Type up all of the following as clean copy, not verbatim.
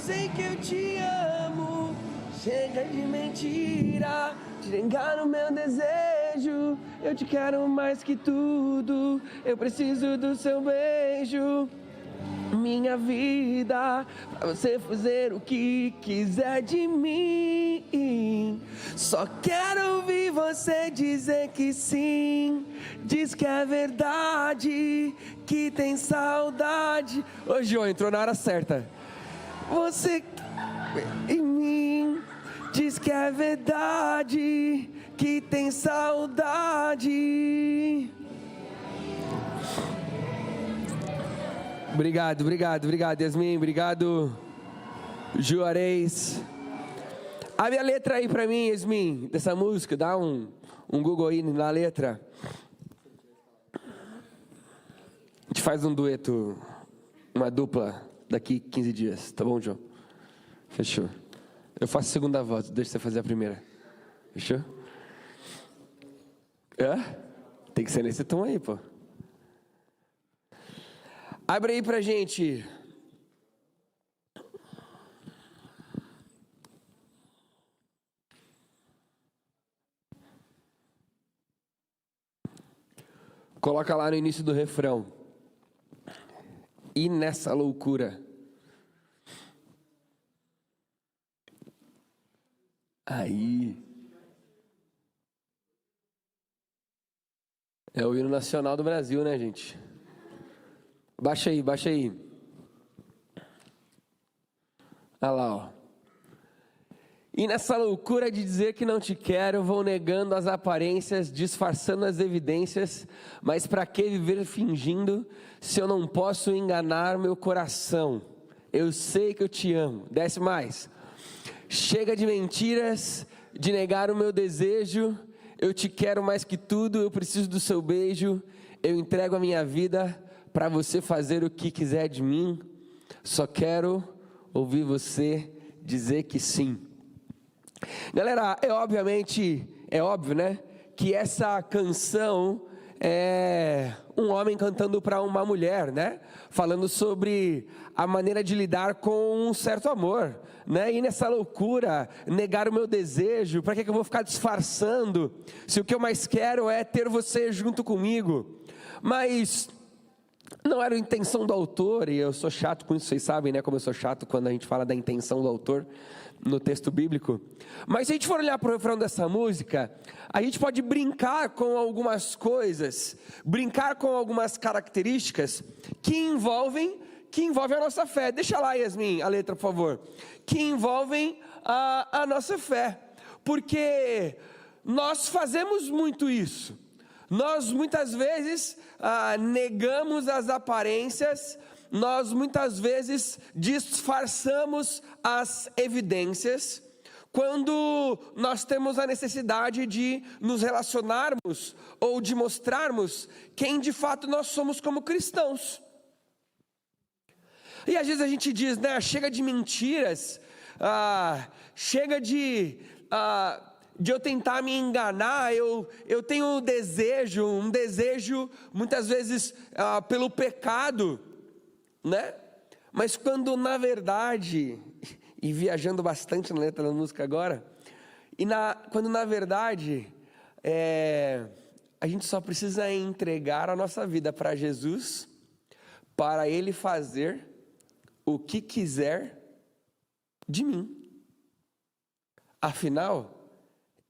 sei que eu te amo. Chega de mentira, de negar o meu desejo. Eu te quero mais que tudo. Eu preciso do seu beijo. Minha vida, pra você fazer o que quiser de mim. Só quero ouvir você dizer que sim. Diz que é verdade, que tem saudade. Ô João, entrou na hora certa. Você em mim diz que é verdade, que tem saudade. Obrigado, Yasmin. Obrigado, Juarez. Abre a letra aí pra mim, Yasmin, dessa música. Dá um Google aí na letra. A gente faz um dueto, uma dupla, daqui 15 dias. Tá bom, João? Fechou. Eu faço a segunda voz, deixa você fazer a primeira. Fechou? Tem que ser nesse tom aí, pô. Abre aí pra gente. Coloca lá no início do refrão. E nessa loucura. Aí. É o hino nacional do Brasil, né, gente? Baixa aí. Olha lá, ó. E nessa loucura de dizer que não te quero, vou negando as aparências, disfarçando as evidências, mas pra que viver fingindo, se eu não posso enganar meu coração? Eu sei que eu te amo. Desce mais. Chega de mentiras, de negar o meu desejo, eu te quero mais que tudo, eu preciso do seu beijo, eu entrego a minha vida para você fazer o que quiser de mim, só quero ouvir você dizer que sim. Galera, é óbvio, né, que essa canção é um homem cantando para uma mulher, né, falando sobre a maneira de lidar com um certo amor, né, e nessa loucura, negar o meu desejo, para que eu vou ficar disfarçando, se o que eu mais quero é ter você junto comigo? Mas não era a intenção do autor, e eu sou chato com isso, vocês sabem, né, como eu sou chato quando a gente fala da intenção do autor no texto bíblico. Mas se a gente for olhar para o refrão dessa música, a gente pode brincar com algumas coisas, brincar com algumas características que envolvem a nossa fé. Deixa lá, Yasmin, a letra, por favor. Que envolvem a nossa fé, porque nós fazemos muito isso. Nós muitas vezes negamos as aparências, nós muitas vezes disfarçamos as evidências, quando nós temos a necessidade de nos relacionarmos ou de mostrarmos quem de fato nós somos como cristãos. E às vezes a gente diz, né, chega de mentiras, chega de eu tentar me enganar, eu tenho um desejo muitas vezes pelo pecado, né? Mas quando na verdade, e viajando bastante na letra da música agora, quando na verdade a gente só precisa entregar a nossa vida para Jesus, para Ele fazer o que quiser de mim. Afinal,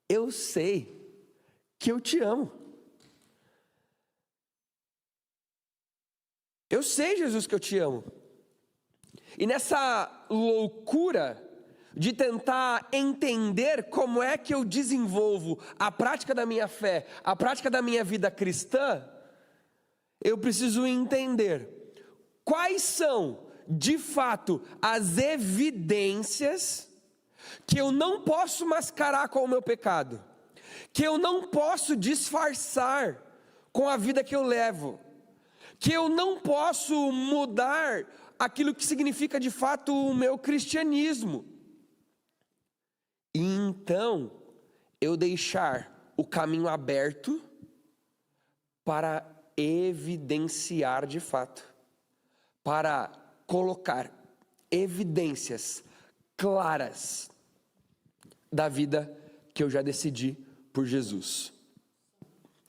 eu sei que eu te amo. Eu sei, Jesus, que eu te amo. E nessa loucura de tentar entender como é que eu desenvolvo a prática da minha fé, a prática da minha vida cristã, eu preciso entender quais são, de fato, as evidências que eu não posso mascarar com o meu pecado, que eu não posso disfarçar com a vida que eu levo, que eu não posso mudar aquilo que significa de fato o meu cristianismo. E então eu deixar o caminho aberto para evidenciar de fato, para colocar evidências claras da vida que eu já decidi por Jesus.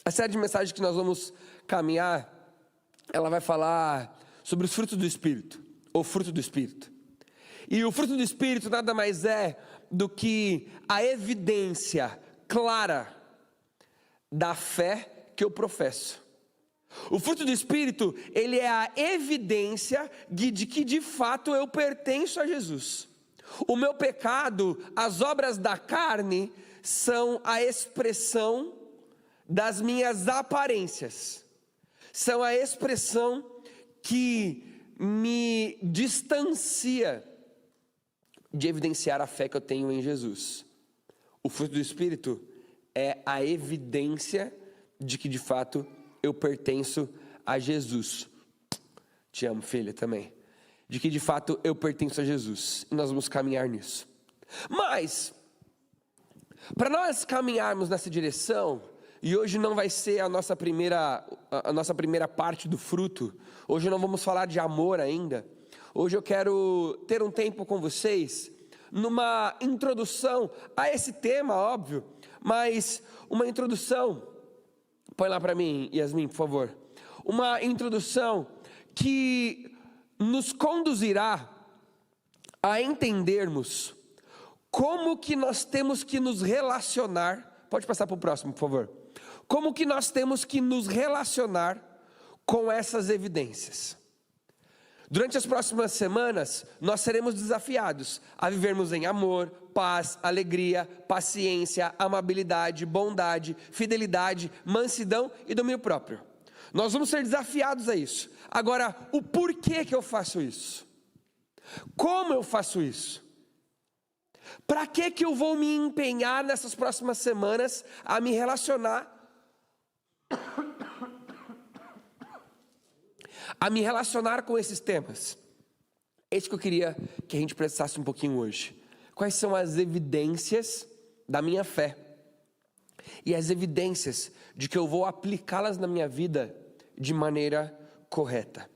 A série de mensagens que nós vamos caminhar, ela vai falar sobre os frutos do Espírito, ou fruto do Espírito. E o fruto do Espírito nada mais é do que a evidência clara da fé que eu professo. O fruto do Espírito, ele é a evidência de que de fato eu pertenço a Jesus. O meu pecado, as obras da carne, são a expressão das minhas aparências. São a expressão que me distancia de evidenciar a fé que eu tenho em Jesus. O fruto do Espírito é a evidência de que de fato eu pertenço a Jesus. Te amo, filha, também. De que de fato eu pertenço a Jesus. E nós vamos caminhar nisso. Mas, para nós caminharmos nessa direção, e hoje não vai ser a nossa primeira parte do fruto. Hoje não vamos falar de amor ainda. Hoje eu quero ter um tempo com vocês, numa introdução a esse tema, óbvio, mas uma introdução, põe lá para mim, Yasmin, por favor, uma introdução que nos conduzirá a entendermos como que nós temos que nos relacionar, pode passar para o próximo, por favor, como que nós temos que nos relacionar com essas evidências. Durante as próximas semanas, nós seremos desafiados a vivermos em amor, paz, alegria, paciência, amabilidade, bondade, fidelidade, mansidão e domínio próprio. Nós vamos ser desafiados a isso. Agora, o porquê que eu faço isso? Como eu faço isso? Para que eu vou me empenhar nessas próximas semanas a me relacionar com esses temas? É isso que eu queria que a gente precisasse um pouquinho hoje. Quais são as evidências da minha fé? E as evidências de que eu vou aplicá-las na minha vida de maneira correta.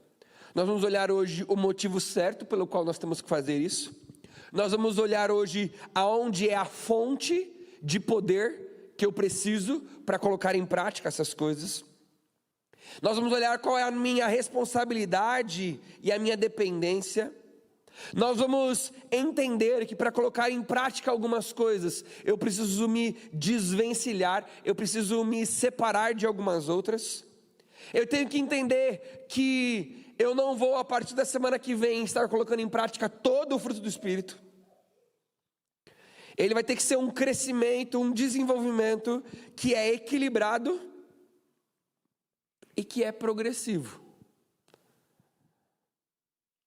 Nós vamos olhar hoje o motivo certo pelo qual nós temos que fazer isso. Nós vamos olhar hoje aonde é a fonte de poder que eu preciso para colocar em prática essas coisas. Nós vamos olhar qual é a minha responsabilidade e a minha dependência. Nós vamos entender que para colocar em prática algumas coisas, eu preciso me desvencilhar, eu preciso me separar de algumas outras. Eu tenho que entender que eu não vou, a partir da semana que vem, estar colocando em prática todo o fruto do Espírito. Ele vai ter que ser um crescimento, um desenvolvimento que é equilibrado e que é progressivo.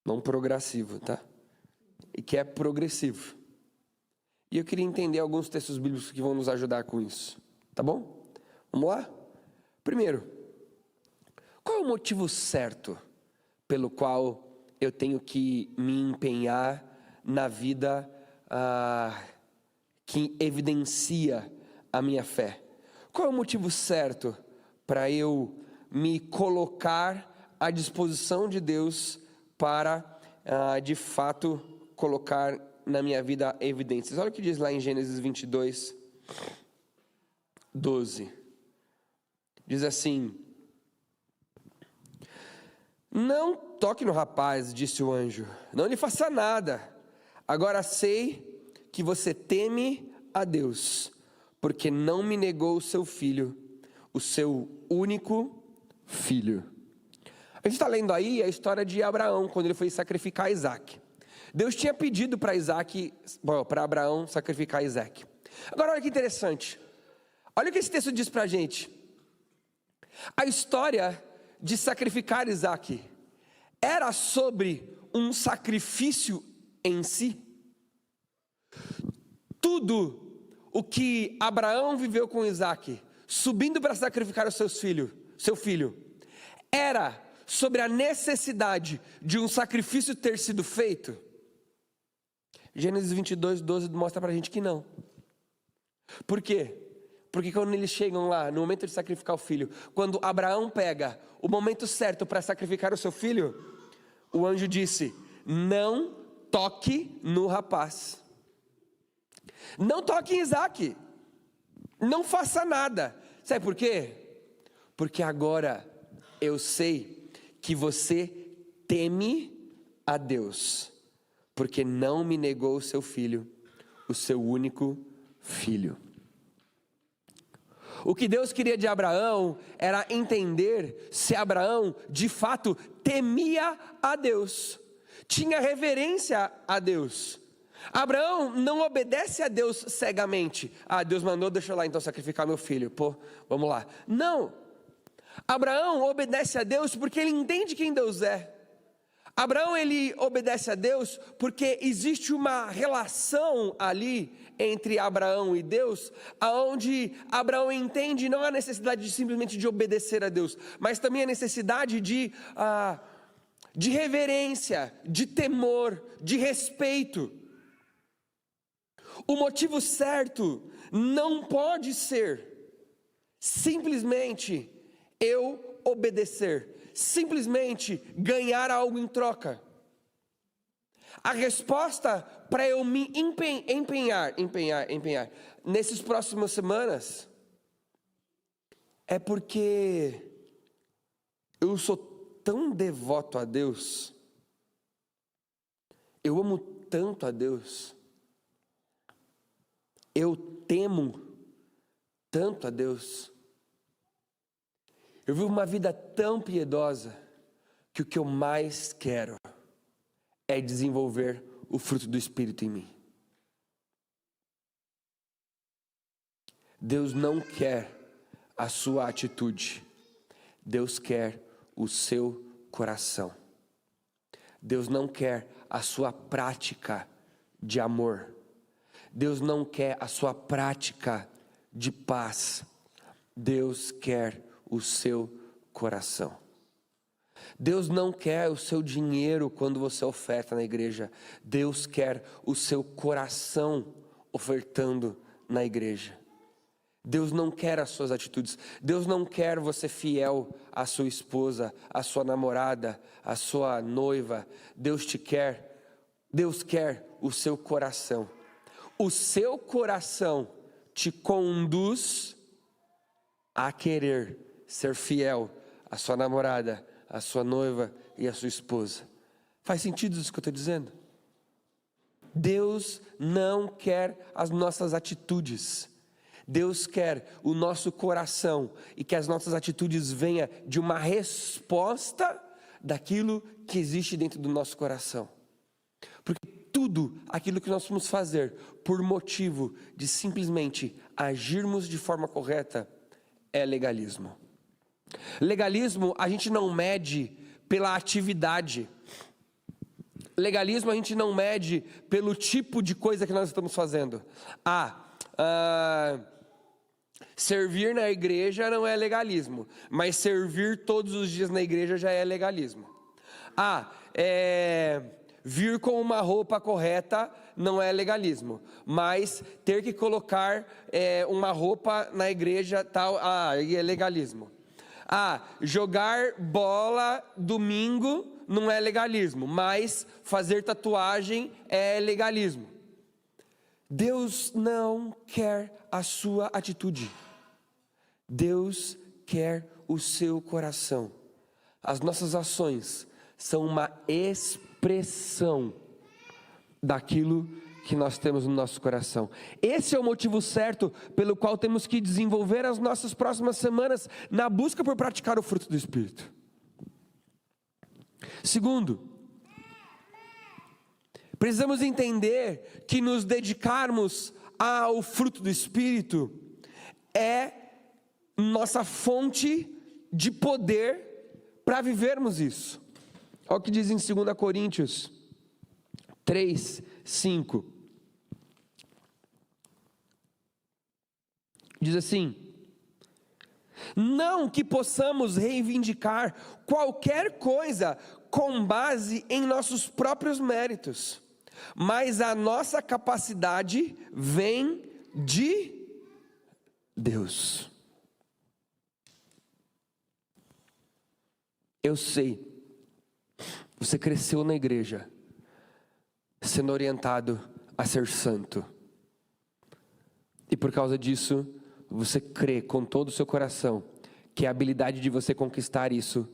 Não progressivo, tá? E que é progressivo. E eu queria entender alguns textos bíblicos que vão nos ajudar com isso. Tá bom? Vamos lá? Primeiro, qual é o motivo certo pelo qual eu tenho que me empenhar na vida que evidencia a minha fé? Qual é o motivo certo para eu me colocar à disposição de Deus para, de fato, colocar na minha vida evidências? Olha o que diz lá em Gênesis 22, 12. Diz assim: não toque no rapaz, disse o anjo, não lhe faça nada. Agora sei que você teme a Deus, porque não me negou o seu filho, o seu único filho. A gente está lendo aí a história de Abraão, quando ele foi sacrificar Isaac. Deus tinha pedido para Abraão sacrificar Isaac. Agora olha que interessante. Olha o que esse texto diz para a gente. A história de sacrificar Isaac era sobre um sacrifício em si. Tudo o que Abraão viveu com Isaac, subindo para sacrificar o seu filho, era sobre a necessidade de um sacrifício ter sido feito. Gênesis 22, 12 mostra para a gente que não. Por quê? Porque quando eles chegam lá, no momento de sacrificar o filho, quando Abraão pega o momento certo para sacrificar o seu filho, o anjo disse: não toque no rapaz. Não toque em Isaac. Não faça nada. Sabe por quê? Porque agora eu sei que você teme a Deus, porque não me negou o seu filho, o seu único filho. O que Deus queria de Abraão era entender se Abraão de fato temia a Deus, tinha reverência a Deus. Abraão não obedece a Deus cegamente. Deus mandou, deixa eu lá então sacrificar meu filho. Pô, vamos lá. Não. Abraão obedece a Deus porque ele entende quem Deus é. Abraão, ele obedece a Deus porque existe uma relação ali entre Abraão e Deus, aonde Abraão entende não a necessidade simplesmente de obedecer a Deus, mas também a necessidade de reverência, de temor, de respeito. O motivo certo não pode ser simplesmente eu obedecer, simplesmente ganhar algo em troca. A resposta para eu me empenhar nesses próximas semanas é porque eu sou tão devoto a Deus, eu amo tanto a Deus, eu temo tanto a Deus, eu vivo uma vida tão piedosa, que o que eu mais quero é desenvolver o fruto do Espírito em mim. Deus não quer a sua atitude, Deus quer o seu coração. Deus não quer a sua prática de amor, Deus não quer a sua prática de paz, Deus quer o seu coração. Deus não quer o seu dinheiro quando você oferta na igreja, Deus quer o seu coração ofertando na igreja. Deus não quer as suas atitudes, Deus não quer você fiel à sua esposa, à sua namorada, à sua noiva. Deus quer o seu coração. O seu coração te conduz a querer ser fiel à sua namorada, à sua noiva e à sua esposa. Faz sentido isso que eu estou dizendo? Deus não quer as nossas atitudes, Deus quer o nosso coração, e que as nossas atitudes venham de uma resposta daquilo que existe dentro do nosso coração. Porque tudo aquilo que nós vamos fazer por motivo de simplesmente agirmos de forma correta é legalismo. Legalismo a gente não mede pela atividade. Legalismo a gente não mede pelo tipo de coisa que nós estamos fazendo. Servir na igreja não é legalismo, mas servir todos os dias na igreja já é legalismo. Vir com uma roupa correta não é legalismo, mas ter que colocar uma roupa na igreja tal, aí é legalismo. Jogar bola domingo não é legalismo, mas fazer tatuagem é legalismo. Deus não quer a sua atitude, Deus quer o seu coração. As nossas ações são uma expressão daquilo que nós temos no nosso coração. Esse é o motivo certo pelo qual temos que desenvolver as nossas próximas semanas na busca por praticar o fruto do Espírito. Segundo, precisamos entender que nos dedicarmos ao fruto do Espírito é nossa fonte de poder para vivermos isso. Olha o que diz em 2 Coríntios 3, 5. Diz assim: não que possamos reivindicar qualquer coisa com base em nossos próprios méritos, mas a nossa capacidade vem de Deus. Eu sei, você cresceu na igreja, sendo orientado a ser santo. E por causa disso, você crê com todo o seu coração que a habilidade de você conquistar isso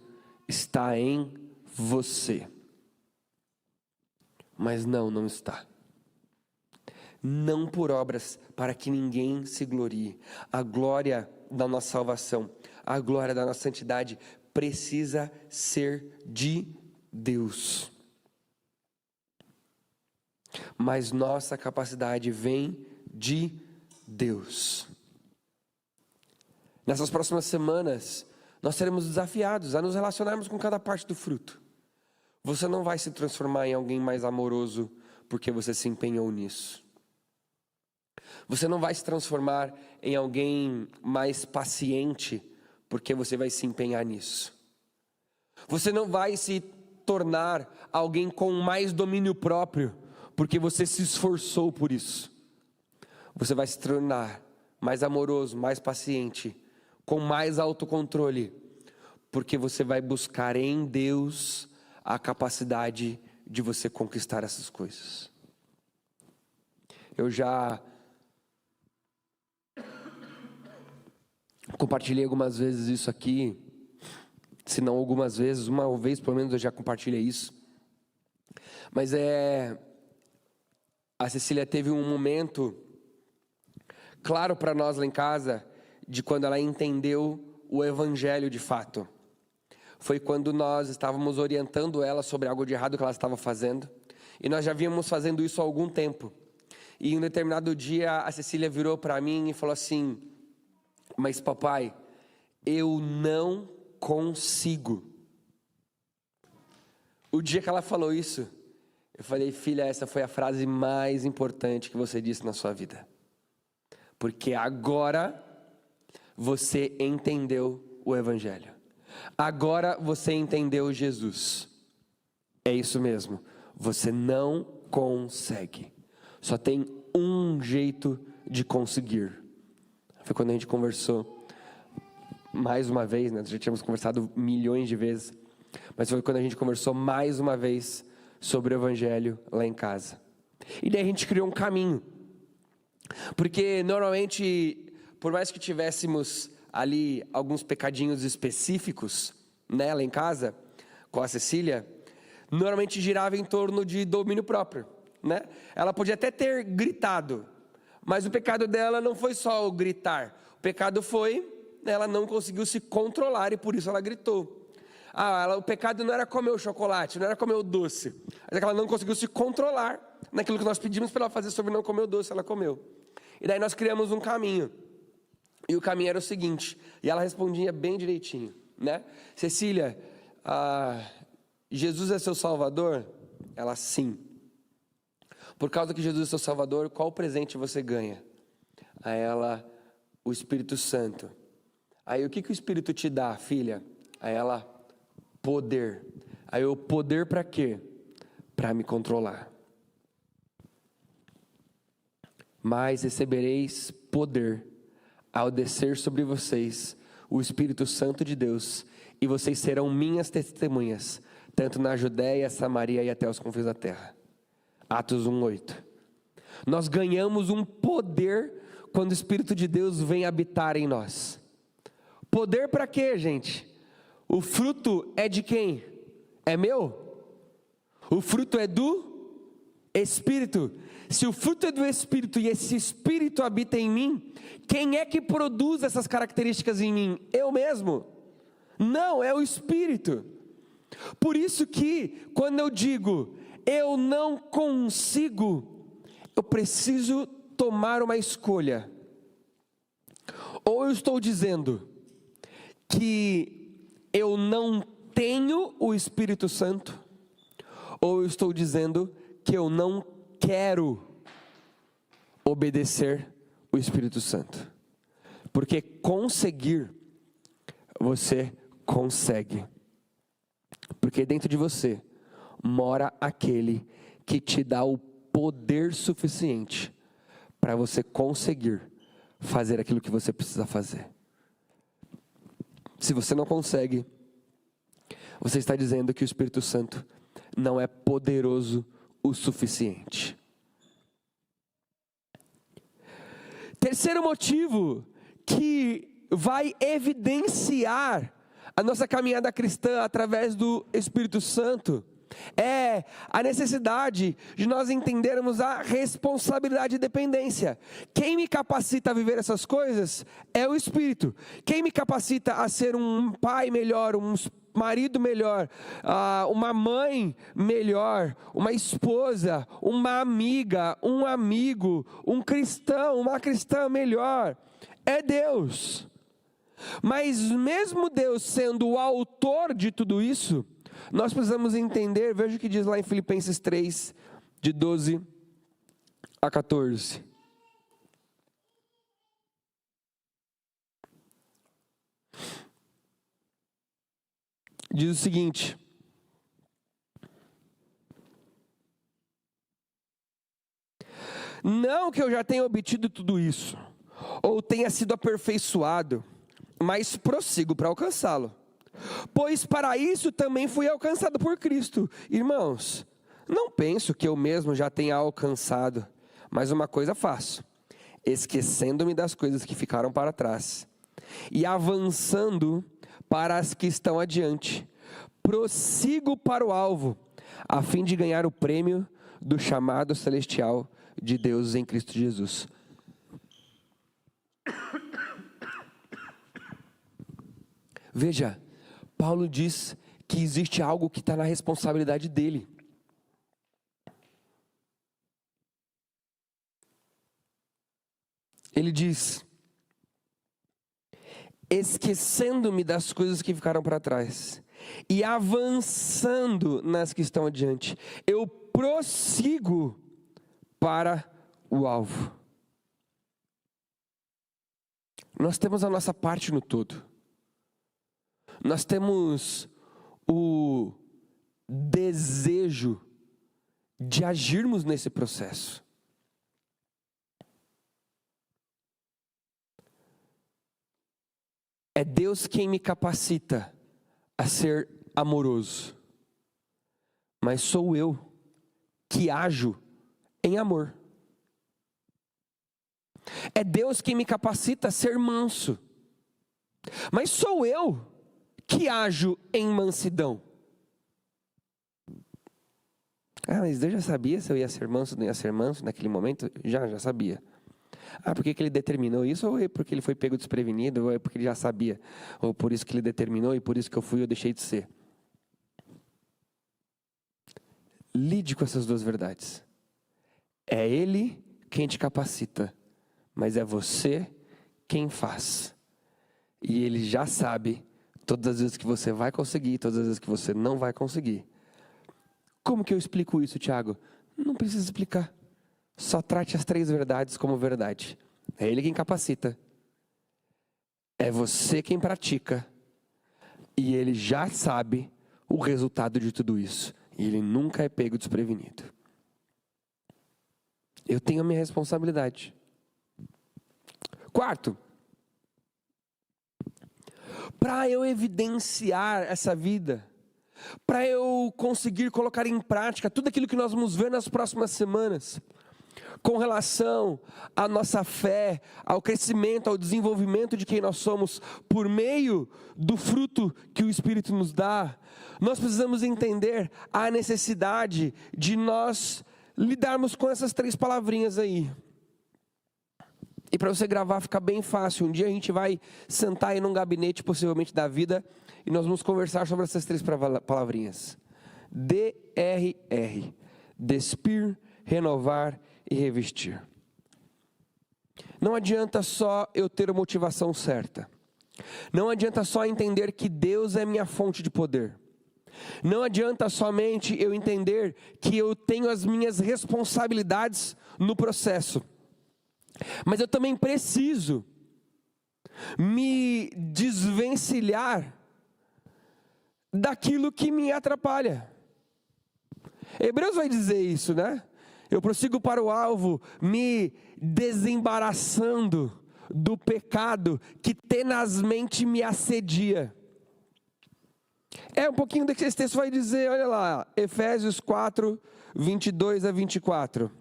está em você. Mas não está. Não por obras, para que ninguém se glorie. A glória da nossa salvação, a glória da nossa santidade precisa ser de Deus. Mas nossa capacidade vem de Deus. Nessas próximas semanas, nós seremos desafiados a nos relacionarmos com cada parte do fruto. Você não vai se transformar em alguém mais amoroso porque você se empenhou nisso. Você não vai se transformar em alguém mais paciente porque você vai se empenhar nisso. Você não vai se tornar alguém com mais domínio próprio porque você se esforçou por isso. Você vai se tornar mais amoroso, mais paciente, com mais autocontrole, porque você vai buscar em Deus a capacidade de você conquistar essas coisas. Eu já compartilhei algumas vezes isso aqui, se não algumas vezes, uma vez pelo menos eu já compartilhei isso. Mas a Cecília teve um momento claro para nós lá em casa, de quando ela entendeu o evangelho de fato. Foi quando nós estávamos orientando ela sobre algo de errado que ela estava fazendo, e nós já vínhamos fazendo isso há algum tempo. E em um determinado dia a Cecília virou para mim e falou assim: mas papai, eu não consigo. O dia que ela falou isso, eu falei: filha, essa foi a frase mais importante que você disse na sua vida. Porque agora você entendeu o evangelho. Agora você entendeu Jesus. É isso mesmo. Você não consegue. Só tem um jeito de conseguir. Foi quando a gente conversou mais uma vez, né? Já tínhamos conversado milhões de vezes. Mas foi quando a gente conversou mais uma vez sobre o evangelho lá em casa. E daí a gente criou um caminho. Porque normalmente, por mais que tivéssemos ali alguns pecadinhos específicos, né, lá em casa, com a Cecília, normalmente girava em torno de domínio próprio, né? Ela podia até ter gritado, mas o pecado dela não foi só o gritar. O pecado foi, ela não conseguiu se controlar e por isso ela gritou. O pecado não era comer o chocolate, não era comer o doce, mas é que ela não conseguiu se controlar naquilo que nós pedimos para ela fazer sobre não comer o doce, ela comeu. E daí nós criamos um caminho. E o caminho era o seguinte, e ela respondia bem direitinho, né? Cecília, Jesus é seu Salvador? Ela, sim. Por causa que Jesus é seu Salvador, qual presente você ganha? A ela, o Espírito Santo. Aí o que o Espírito te dá, filha? A ela, poder. Aí o poder para quê? Para me controlar. Mas recebereis poder ao descer sobre vocês o Espírito Santo de Deus, e vocês serão minhas testemunhas, tanto na Judéia, Samaria e até os confins da terra. Atos 1:8. Nós ganhamos um poder quando o Espírito de Deus vem habitar em nós. Poder para quê, gente? O fruto é de quem? É meu? O fruto é do Espírito. Se o fruto é do Espírito e esse Espírito habita em mim, quem é que produz essas características em mim? Eu mesmo? Não, é o Espírito. Por isso que quando eu digo eu não consigo, eu preciso tomar uma escolha. Ou eu estou dizendo que eu não tenho o Espírito Santo, ou eu estou dizendo que eu não quero obedecer o Espírito Santo. Porque conseguir, você consegue. Porque dentro de você mora aquele que te dá o poder suficiente para você conseguir fazer aquilo que você precisa fazer. Se você não consegue, você está dizendo que o Espírito Santo não é poderoso o suficiente. Terceiro motivo que vai evidenciar a nossa caminhada cristã através do Espírito Santo é a necessidade de nós entendermos a responsabilidade e dependência. Quem me capacita a viver essas coisas é o Espírito. Quem me capacita a ser um pai melhor, um marido melhor, uma mãe melhor, uma esposa, uma amiga, um amigo, um cristão, uma cristã melhor, é Deus. Mas mesmo Deus sendo o autor de tudo isso, nós precisamos entender, veja o que diz lá em Filipenses 3, de 12 a 14. Diz o seguinte: não que eu já tenha obtido tudo isso, ou tenha sido aperfeiçoado, mas prossigo para alcançá-lo. Pois para isso também fui alcançado por Cristo. Irmãos, não penso que eu mesmo já tenha alcançado, mas uma coisa faço, esquecendo-me das coisas que ficaram para trás, e avançando para as que estão adiante, prossigo para o alvo, a fim de ganhar o prêmio do chamado celestial de Deus em Cristo Jesus. Veja, Paulo diz que existe algo que está na responsabilidade dele. Ele diz: esquecendo-me das coisas que ficaram para trás e avançando nas que estão adiante, eu prossigo para o alvo. Nós temos a nossa parte no todo. Nós temos o desejo de agirmos nesse processo. É Deus quem me capacita a ser amoroso, mas sou eu que ajo em amor. É Deus quem me capacita a ser manso, mas sou eu que ajo em mansidão. Mas Deus já sabia se eu ia ser manso ou não ia ser manso naquele momento? Já sabia. Por que ele determinou isso? Ou é porque ele foi pego desprevenido? Ou é porque ele já sabia? Ou por isso que ele determinou e por isso que eu fui e eu deixei de ser? Lide com essas duas verdades. É Ele quem te capacita, mas é você quem faz. E Ele já sabe todas as vezes que você vai conseguir, todas as vezes que você não vai conseguir. Como que eu explico isso, Tiago? Não precisa explicar. Só trate as 3 verdades como verdade. É Ele quem capacita. É você quem pratica. E Ele já sabe o resultado de tudo isso. E Ele nunca é pego desprevenido. Eu tenho a minha responsabilidade. Quarto, para eu evidenciar essa vida, para eu conseguir colocar em prática tudo aquilo que nós vamos ver nas próximas semanas, com relação à nossa fé, ao crescimento, ao desenvolvimento de quem nós somos, por meio do fruto que o Espírito nos dá, nós precisamos entender a necessidade de nós lidarmos com essas 3 palavrinhas aí. E para você gravar fica bem fácil. Um dia a gente vai sentar aí num gabinete, possivelmente da vida, e nós vamos conversar sobre essas 3 palavrinhas. DRR. Despir, renovar e revestir. Não adianta só eu ter a motivação certa. Não adianta só entender que Deus é minha fonte de poder. Não adianta somente eu entender que eu tenho as minhas responsabilidades no processo. Mas eu também preciso me desvencilhar daquilo que me atrapalha. Hebreus vai dizer isso, né? Eu prossigo para o alvo, me desembaraçando do pecado que tenazmente me assedia. Um pouquinho do que esse texto vai dizer, olha lá, Efésios 4, 22 a 24.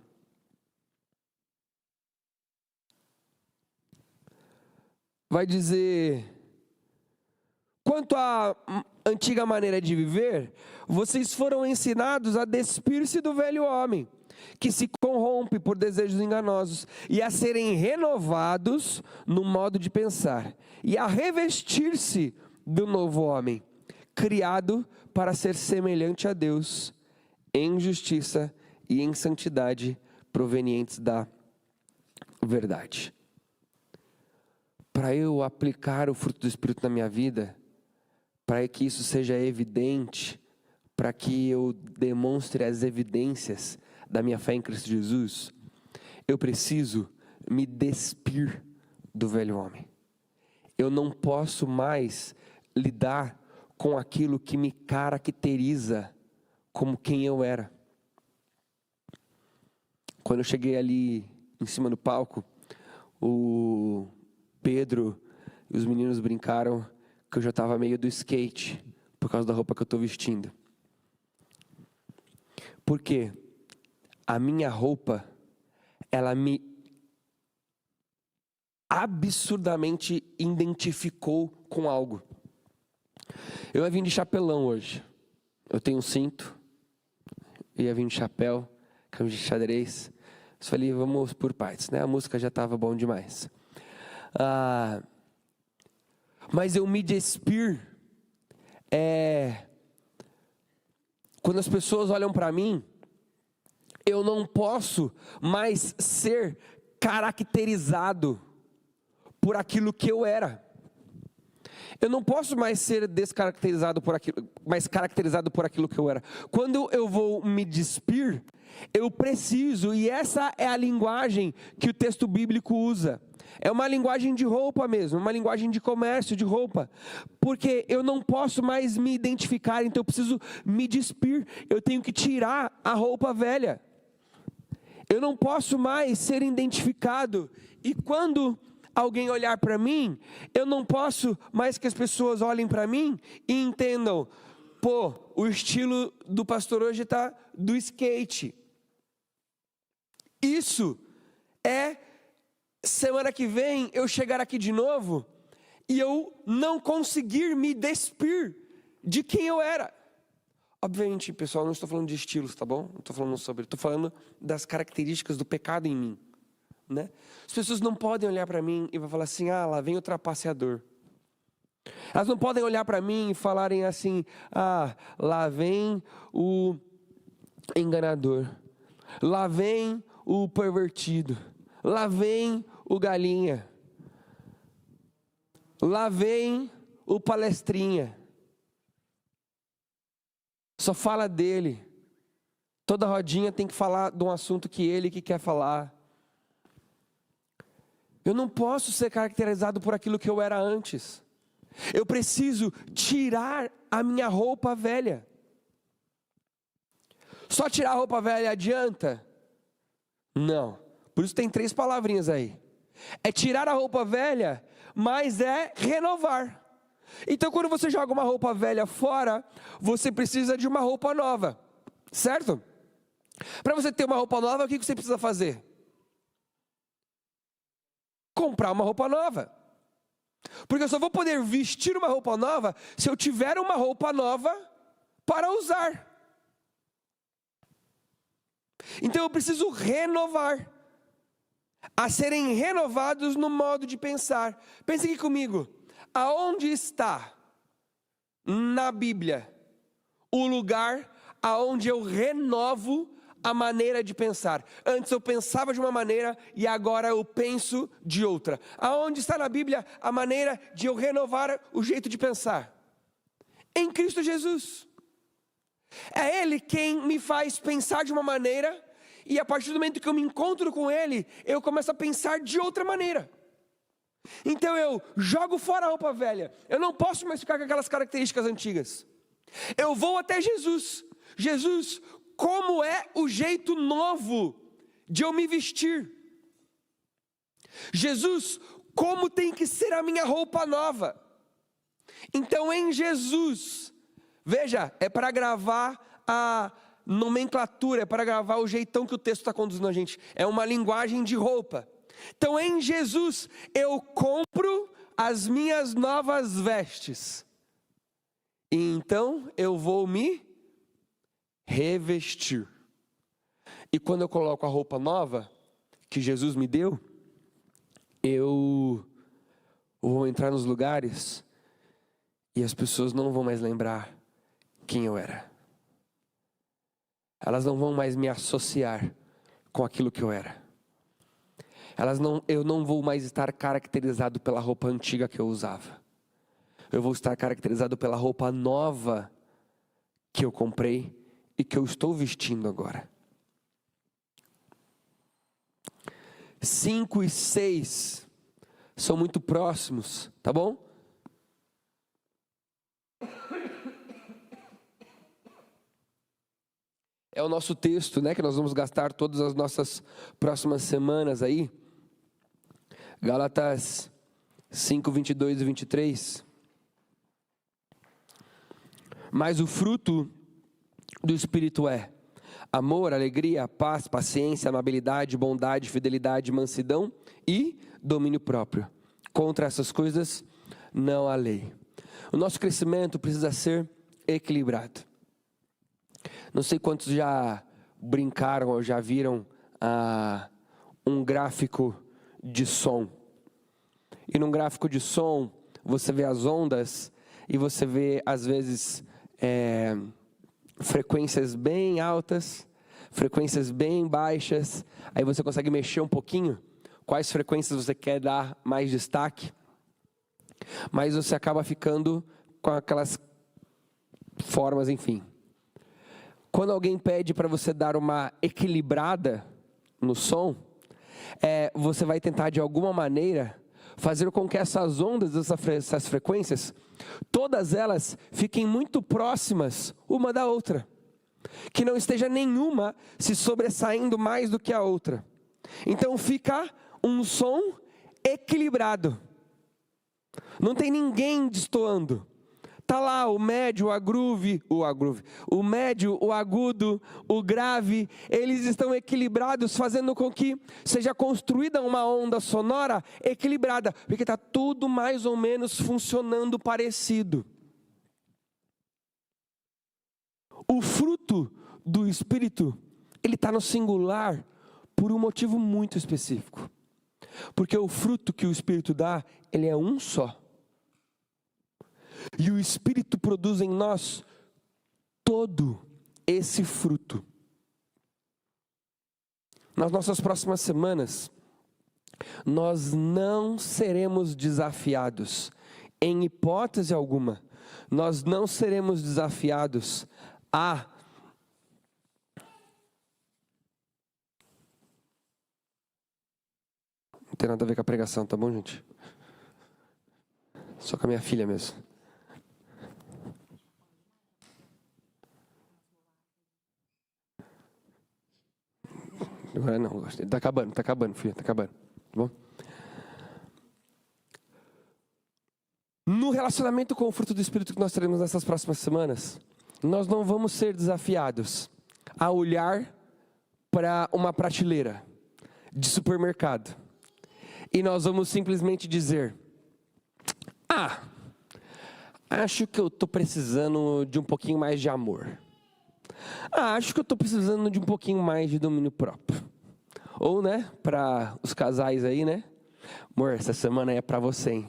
Vai dizer: quanto à antiga maneira de viver, vocês foram ensinados a despir-se do velho homem, que se corrompe por desejos enganosos, e a serem renovados no modo de pensar, e a revestir-se do novo homem, criado para ser semelhante a Deus, em justiça e em santidade, provenientes da verdade. Para eu aplicar o fruto do Espírito na minha vida, para que isso seja evidente, para que eu demonstre as evidências da minha fé em Cristo Jesus, eu preciso me despir do velho homem. Eu não posso mais lidar com aquilo que me caracteriza como quem eu era. Quando eu cheguei ali em cima do palco, o Pedro e os meninos brincaram que eu já estava meio do skate, por causa da roupa que eu estou vestindo. Por quê? A minha roupa, ela me absurdamente identificou com algo. Eu ia vir de chapelão hoje. Eu tenho um cinto, eu ia vir de chapéu, camisa de xadrez. Eu falei, vamos por partes, né? A música já estava bom demais. Mas eu me despir, quando as pessoas olham para mim, eu não posso mais ser caracterizado por aquilo que eu era. Eu não posso mais ser descaracterizado por aquilo, mas caracterizado por aquilo que eu era. Quando eu vou me despir, eu preciso, e essa é a linguagem que o texto bíblico usa. É uma linguagem de roupa mesmo, uma linguagem de comércio, de roupa. Porque eu não posso mais me identificar, então eu preciso me despir. Eu tenho que tirar a roupa velha. Eu não posso mais ser identificado. E quando alguém olhar para mim, eu não posso mais que as pessoas olhem para mim e entendam, pô, o estilo do pastor hoje está do skate. Isso é semana que vem eu chegar aqui de novo e eu não conseguir me despir de quem eu era. Obviamente, pessoal, não estou falando de estilos, tá bom? Não estou falando sobre, estou falando das características do pecado em mim, né? As pessoas não podem olhar para mim e falar assim, lá vem o trapaceador. Elas não podem olhar para mim e falarem assim, lá vem o enganador, lá vem o pervertido, lá vem o galinha, lá vem o palestrinha. Só fala dele. Toda rodinha tem que falar de um assunto que ele que quer falar. Eu não posso ser caracterizado por aquilo que eu era antes. Eu preciso tirar a minha roupa velha. Só tirar a roupa velha adianta? Não. Por isso tem 3 palavrinhas aí. É tirar a roupa velha, mas é renovar. Então quando você joga uma roupa velha fora, você precisa de uma roupa nova, certo? Para você ter uma roupa nova, o que você precisa fazer? Comprar uma roupa nova. Porque eu só vou poder vestir uma roupa nova se eu tiver uma roupa nova para usar. Então eu preciso renovar. A serem renovados no modo de pensar. Pense aqui comigo. Aonde está na Bíblia o lugar aonde eu renovo a maneira de pensar? Antes eu pensava de uma maneira e agora eu penso de outra. Aonde está na Bíblia a maneira de eu renovar o jeito de pensar? Em Cristo Jesus. É Ele quem me faz pensar de uma maneira e a partir do momento que eu me encontro com Ele, eu começo a pensar de outra maneira. Então eu jogo fora a roupa velha. Eu não posso mais ficar com aquelas características antigas. Eu vou até Jesus. Jesus, como é o jeito novo de eu me vestir? Jesus, como tem que ser a minha roupa nova? Então em Jesus, Veja, é para gravar a nomenclatura, é para gravar o jeitão que o texto está conduzindo a gente. É uma linguagem de roupa. Então em Jesus eu compro as minhas novas vestes. E então eu vou me revestir. E quando eu coloco a roupa nova que Jesus me deu, eu vou entrar nos lugares e as pessoas não vão mais lembrar quem eu era. Elas não vão mais me associar com aquilo que eu era. Eu não vou mais estar caracterizado pela roupa antiga que eu usava. Eu vou estar caracterizado pela roupa nova que eu comprei e que eu estou vestindo agora. 5 e 6 são muito próximos, tá bom? É o nosso texto, né, que nós vamos gastar todas as nossas próximas semanas aí. Gálatas 5, 22 e 23. Mas o fruto do Espírito é amor, alegria, paz, paciência, amabilidade, bondade, fidelidade, mansidão e domínio próprio. Contra essas coisas não há lei. O nosso crescimento precisa ser equilibrado. Não sei quantos já brincaram ou já viram um gráfico de som. E num gráfico de som, você vê as ondas e você vê, às vezes, frequências bem altas, frequências bem baixas. Aí você consegue mexer um pouquinho, quais frequências você quer dar mais destaque. Mas você acaba ficando com aquelas formas, enfim. Quando alguém pede para você dar uma equilibrada no som, você vai tentar de alguma maneira fazer com que essas ondas, essas frequências, todas elas fiquem muito próximas uma da outra. Que não esteja nenhuma se sobressaindo mais do que a outra. Então fica um som equilibrado. Não tem ninguém destoando. Tá lá o médio, o médio, o agudo, o grave, eles estão equilibrados, fazendo com que seja construída uma onda sonora equilibrada, porque está tudo mais ou menos funcionando parecido. O fruto do Espírito, ele está no singular por um motivo muito específico. Porque o fruto que o Espírito dá, ele é um só. E o Espírito produz em nós todo esse fruto. Nas nossas próximas semanas, nós não seremos desafiados, em hipótese alguma, nós não seremos desafiados a não tem nada a ver com a pregação, tá bom, gente? Só com a minha filha mesmo. Agora não, tá acabando, filha, tá acabando, tá bom? No relacionamento com o fruto do Espírito que nós teremos nessas próximas semanas, nós não vamos ser desafiados a olhar para uma prateleira de supermercado e nós vamos simplesmente dizer: acho que eu estou precisando de um pouquinho mais de amor. Acho que eu estou precisando de um pouquinho mais de domínio próprio. Ou, né, para os casais aí, né? Amor, essa semana é para você, hein?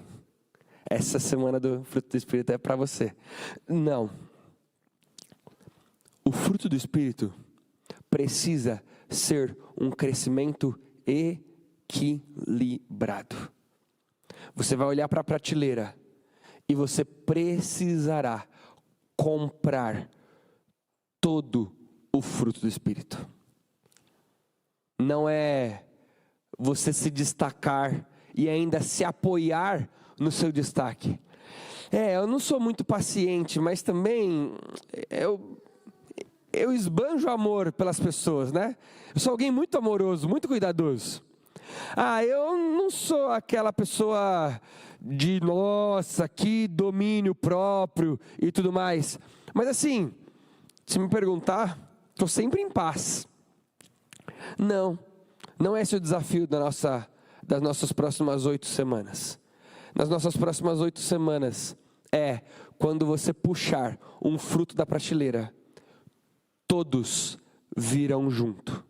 Essa semana do fruto do Espírito é para você. Não. O fruto do Espírito precisa ser um crescimento equilibrado. Você vai olhar para a prateleira e você precisará comprar todo o fruto do Espírito. Não é você se destacar e ainda se apoiar no seu destaque. Eu não sou muito paciente, mas também eu esbanjo amor pelas pessoas, né? Eu sou alguém muito amoroso, muito cuidadoso. Eu não sou aquela pessoa de, nossa, que domínio próprio e tudo mais. Mas assim, se me perguntar, estou sempre em paz. Não é esse o desafio das nossas próximas 8 semanas. Nas nossas próximas 8 semanas é quando você puxar um fruto da prateleira, todos virão junto.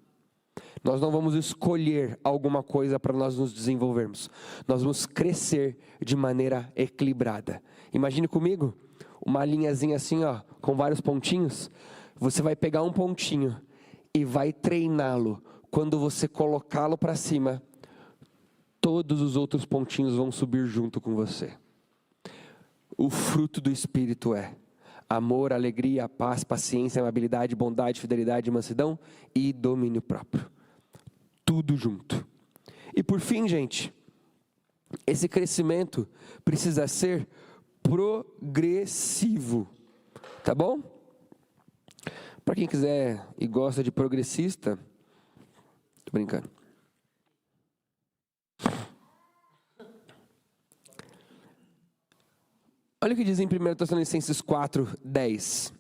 Nós não vamos escolher alguma coisa para nós nos desenvolvermos. Nós vamos crescer de maneira equilibrada. Imagine comigo, uma linhazinha assim, ó, com vários pontinhos. Você vai pegar um pontinho e vai treiná-lo. Quando você colocá-lo para cima, todos os outros pontinhos vão subir junto com você. O fruto do Espírito é amor, alegria, paz, paciência, amabilidade, bondade, fidelidade, mansidão e domínio próprio. Tudo junto. E por fim, gente, esse crescimento precisa ser progressivo. Tá bom? Para quem quiser e gosta de progressista, tô brincando. Olha o que diz em 1 Tessalonicenses 4:10.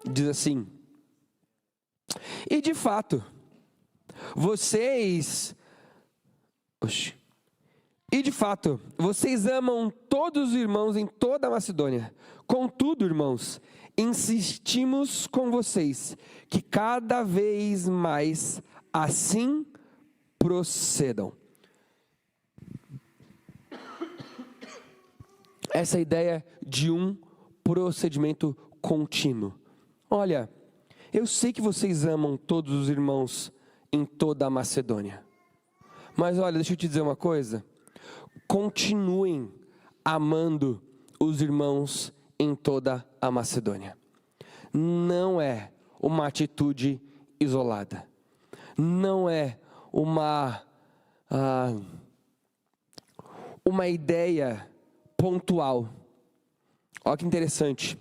Diz assim: e de fato, vocês amam todos os irmãos em toda a Macedônia. Contudo, irmãos, insistimos com vocês que cada vez mais assim procedam. Essa ideia de um procedimento contínuo. Olha, eu sei que vocês amam todos os irmãos em toda a Macedônia. Mas olha, deixa eu te dizer uma coisa. Continuem amando os irmãos em toda a Macedônia. Não é uma atitude isolada. Não é uma ideia pontual. Olha que interessante.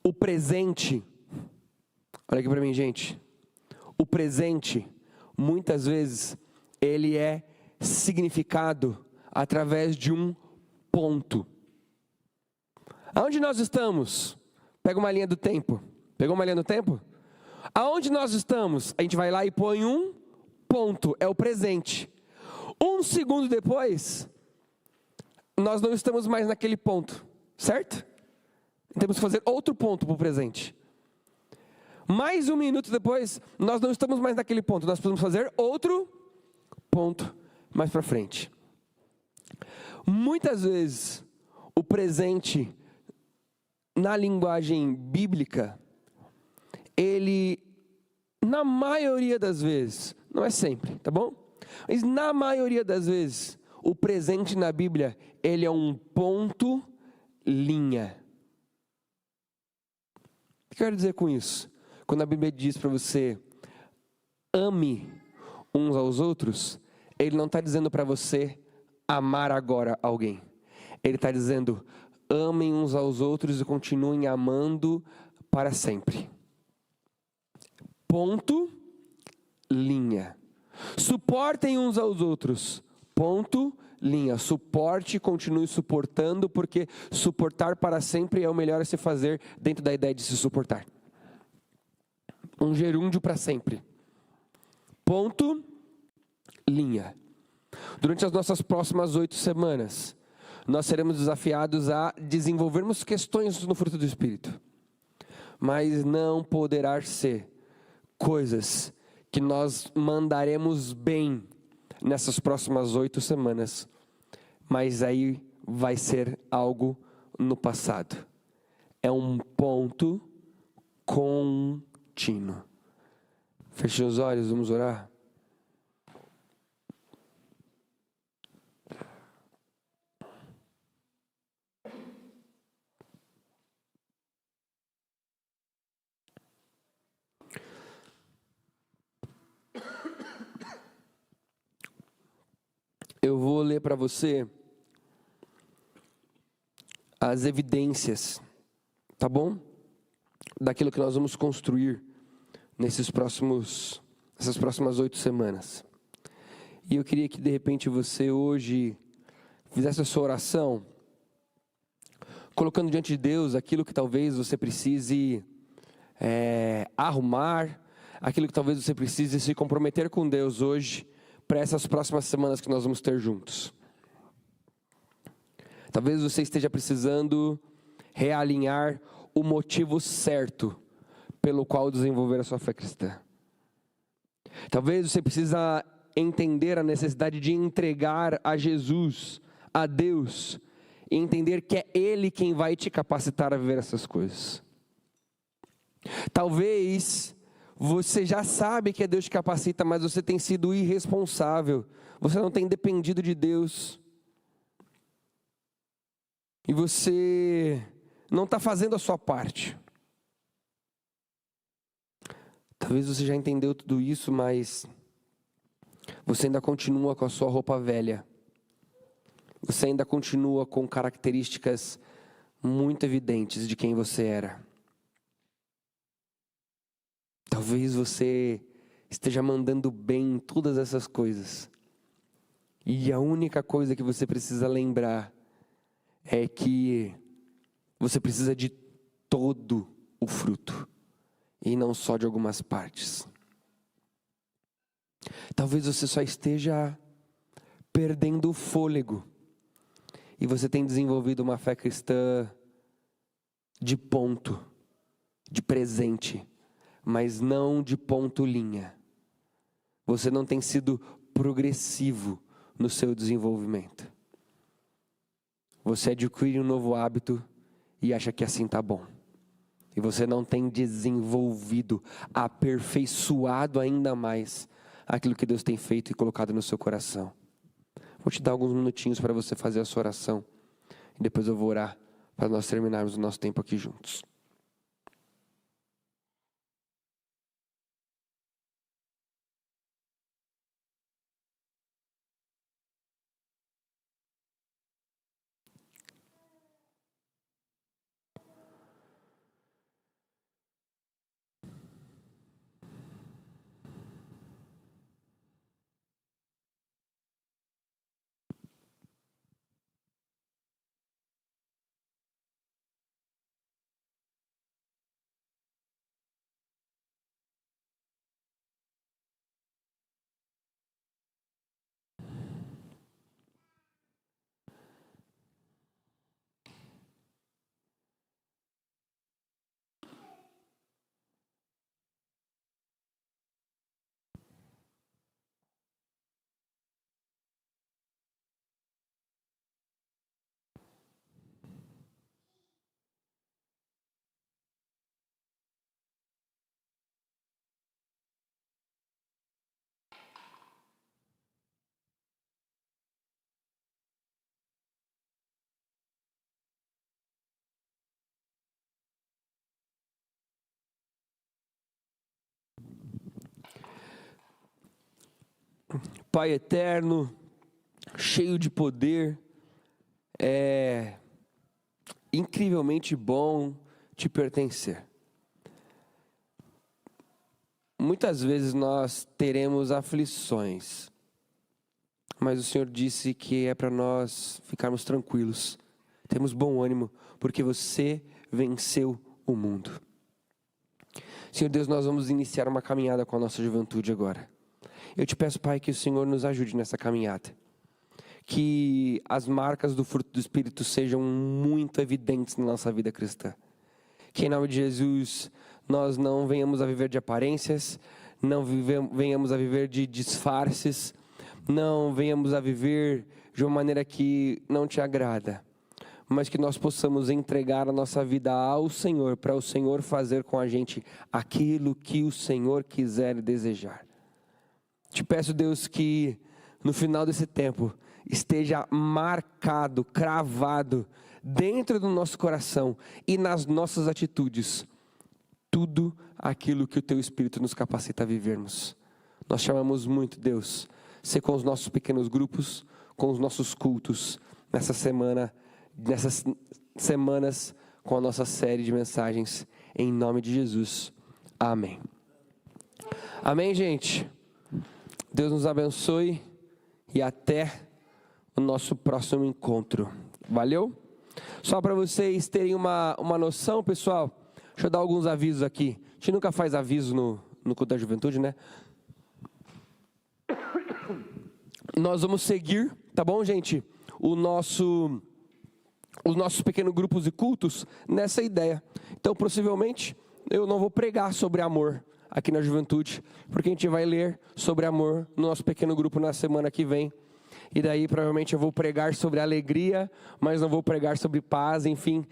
O presente, olha aqui para mim, gente. O presente, muitas vezes, ele é significado através de um ponto. Aonde nós estamos? Pega uma linha do tempo. Pegou uma linha do tempo? Aonde nós estamos? A gente vai lá e põe um ponto. É o presente. Um segundo depois, nós não estamos mais naquele ponto, certo? Temos que fazer outro ponto para o presente. Mais um minuto depois, nós não estamos mais naquele ponto, nós precisamos fazer outro ponto mais para frente. Muitas vezes, o presente, na linguagem bíblica, ele, na maioria das vezes, não é sempre, tá bom? Mas na maioria das vezes, o presente na Bíblia, ele é um ponto, linha. O que eu quero dizer com isso? Quando a Bíblia diz para você, ame uns aos outros, ele não está dizendo para você amar agora alguém. Ele está dizendo, amem uns aos outros e continuem amando para sempre. Ponto, linha. Suportem uns aos outros. Ponto, linha. Suporte, continue suportando, porque suportar para sempre é o melhor a se fazer dentro da ideia de se suportar. Um gerúndio para sempre. Ponto, linha. Durante as nossas próximas 8 semanas, nós seremos desafiados a desenvolvermos questões no fruto do Espírito. Mas não poderá ser coisas que nós mandaremos bem nessas próximas 8 semanas, mas aí vai ser algo no passado. É um ponto contínuo. Feche os olhos, vamos orar. Eu vou ler para você as evidências, tá bom? Daquilo que nós vamos construir essas próximas 8 semanas. E eu queria que de repente você hoje fizesse a sua oração colocando diante de Deus aquilo que talvez você precise arrumar, aquilo que talvez você precise se comprometer com Deus hoje, para essas próximas semanas que nós vamos ter juntos. Talvez você esteja precisando realinhar o motivo certo pelo qual desenvolver a sua fé cristã. Talvez você precisa entender a necessidade de entregar a Jesus, a Deus, e entender que é Ele quem vai te capacitar a viver essas coisas. Talvez você já sabe que é Deus que capacita, mas você tem sido irresponsável, você não tem dependido de Deus, e você não está fazendo a sua parte. Talvez você já entendeu tudo isso, mas você ainda continua com a sua roupa velha. Você ainda continua com características muito evidentes de quem você era. Talvez você esteja mandando bem em todas essas coisas. E a única coisa que você precisa lembrar é que você precisa de todo o fruto, e não só de algumas partes. Talvez você só esteja perdendo o fôlego, e você tem desenvolvido uma fé cristã de ponto, de presente, mas não de ponto linha. Você não tem sido progressivo no seu desenvolvimento. Você adquire um novo hábito e acha que assim está bom. E você não tem desenvolvido, aperfeiçoado ainda mais aquilo que Deus tem feito e colocado no seu coração. Vou te dar alguns minutinhos para você fazer a sua oração. E depois eu vou orar para nós terminarmos o nosso tempo aqui juntos. Pai eterno, cheio de poder, é incrivelmente bom te pertencer. Muitas vezes nós teremos aflições, mas o Senhor disse que é para nós ficarmos tranquilos, temos bom ânimo, porque você venceu o mundo. Senhor Deus, nós vamos iniciar uma caminhada com a nossa juventude agora. Eu te peço, Pai, que o Senhor nos ajude nessa caminhada. Que as marcas do fruto do Espírito sejam muito evidentes na nossa vida cristã. Que em nome de Jesus nós não venhamos a viver de aparências, não venhamos a viver de disfarces, não venhamos a viver de uma maneira que não te agrada. Mas que nós possamos entregar a nossa vida ao Senhor, para o Senhor fazer com a gente aquilo que o Senhor quiser e desejar. Te peço, Deus, que no final desse tempo esteja marcado, cravado dentro do nosso coração e nas nossas atitudes tudo aquilo que o Teu Espírito nos capacita a vivermos. Nós chamamos muito, Deus, ser com os nossos pequenos grupos, com os nossos cultos nessas semanas com a nossa série de mensagens, em nome de Jesus. Amém. Amém, gente? Deus nos abençoe e até o nosso próximo encontro. Valeu? Só para vocês terem uma noção, pessoal, deixa eu dar alguns avisos aqui. A gente nunca faz aviso no culto da juventude, né? Nós vamos seguir, tá bom, gente? Os nossos pequenos grupos e cultos nessa ideia. Então, possivelmente, eu não vou pregar sobre amor aqui na juventude, porque a gente vai ler sobre amor no nosso pequeno grupo na semana que vem. E daí, provavelmente, eu vou pregar sobre alegria, mas não vou pregar sobre paz, enfim.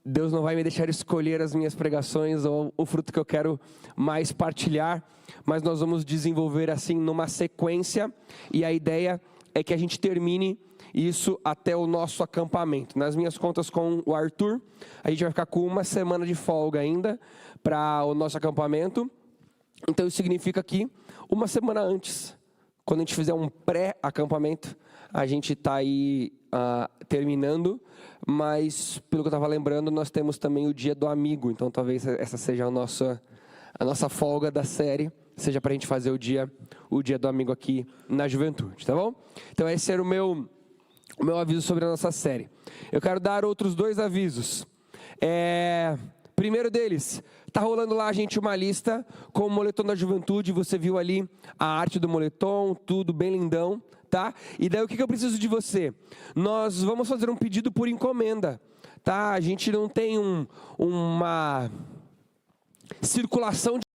Deus não vai me deixar escolher as minhas pregações ou o fruto que eu quero mais partilhar, mas nós vamos desenvolver assim numa sequência, e a ideia é que a gente termine isso até o nosso acampamento. Nas minhas contas com o Arthur, a gente vai ficar com uma semana de folga ainda para o nosso acampamento. Então isso significa que uma semana antes, quando a gente fizer um pré-acampamento, a gente está aí terminando, mas pelo que eu estava lembrando, nós temos também o dia do amigo, então talvez essa seja a nossa folga da série, seja para a gente fazer o dia do amigo aqui na juventude, tá bom? Então esse era o meu aviso sobre a nossa série. Eu quero dar outros 2 avisos. Primeiro deles, está rolando lá, gente, uma lista com o moletom da juventude. Você viu ali a arte do moletom, tudo bem lindão, tá? E daí o que eu preciso de você? Nós vamos fazer um pedido por encomenda, tá? A gente não tem uma circulação de